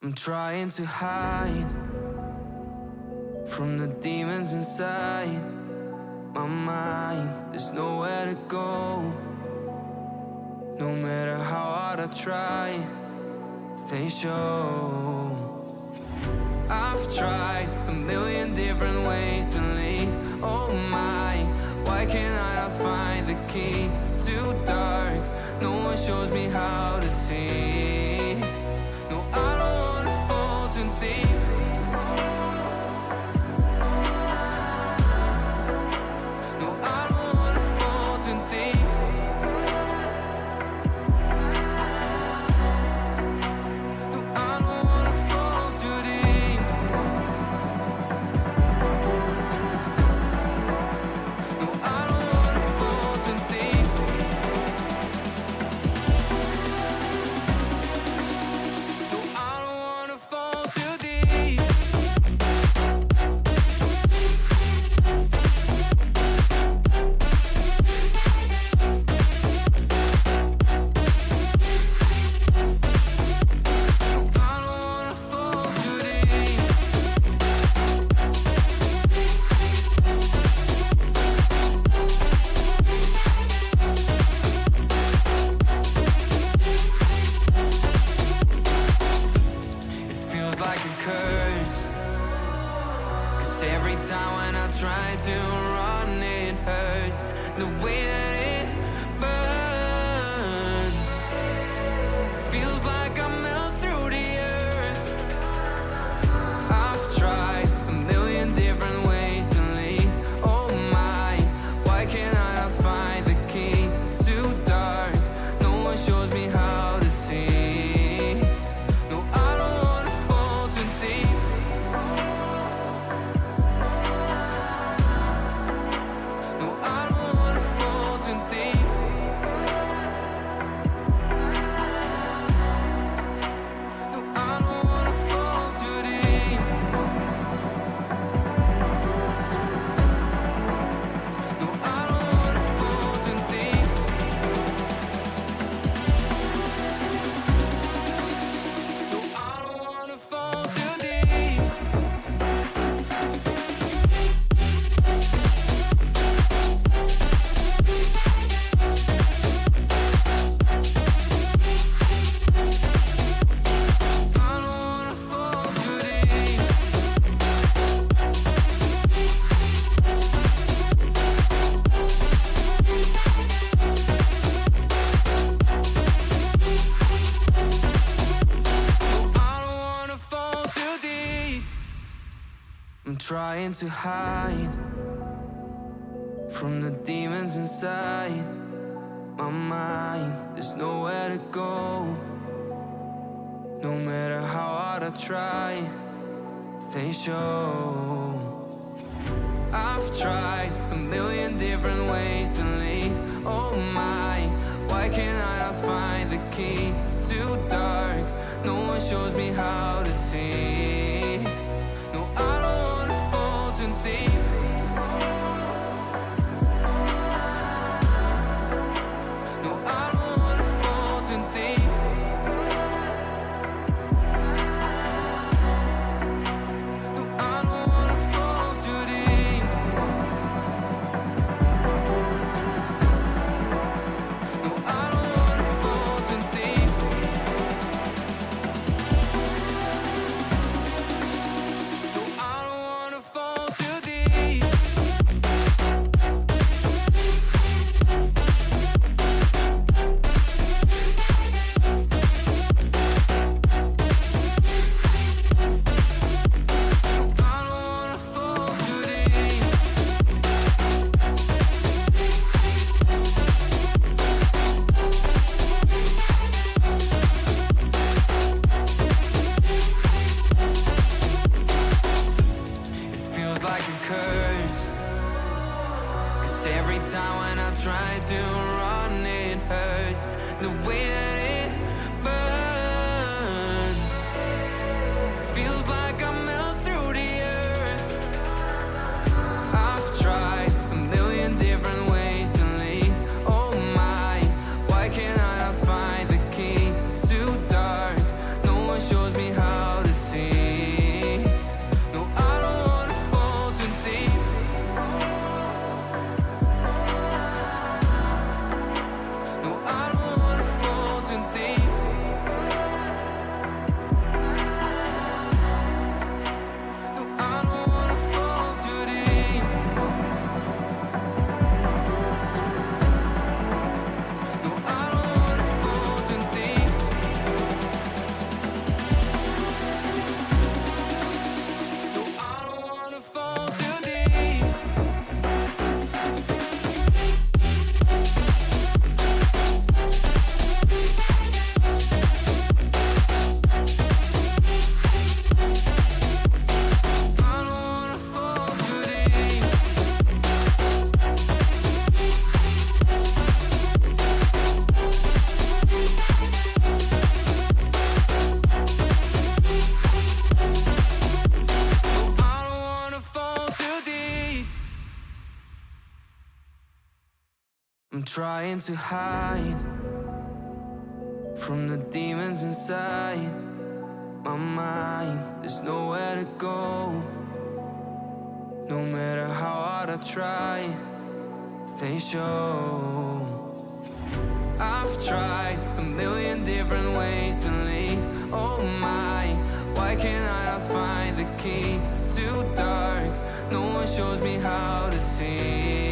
I'm trying to hide from the demons inside my mind. There's nowhere to go. No matter how hard I try, they show. I've tried a million different ways to leave. Oh my, why can't I not find the key? It's too dark, no one shows me how to see. No, I don't wanna fall too deep. No, I don't wanna fall too deep. No, I don't wanna fall too deep. No, I don't wanna fall too deep. No, I don't wanna fall too deep. No, I don't wanna fall too deep. It feels like a curse, 'cause every time when I try to run it hurts. The way that it burns feels like I melt through the earth. I've tried a million different ways to leave. Oh my, why can't I not find the key? It's too dark, no one shows me how to see. No, I don't wanna fall too deep. No, I don't wanna fall too deep. No, I don't wanna fall too deep. No, I don't wanna fall too deep. No, I don't wanna fall too deep. I don't wanna fall too deep. No, I don't wanna fall too deep. I'm trying to hide from the demons inside my mind. There's nowhere to go. No matter how hard I try, they show. I've tried a million different ways to leave. Oh my, why can't I not find the key? It's too dark, no one shows me how to see. No, I don't wanna fall too deep. No, I don't wanna fall too deep. No, I don't wanna fall too deep. No, I don't wanna fall too deep. trying to hide from the demons inside my mind. There's nowhere to go. No matter how hard I try, they show. I've tried a million different ways to leave. Oh my, why can't I not find the key? It's too dark, no one shows me how to see.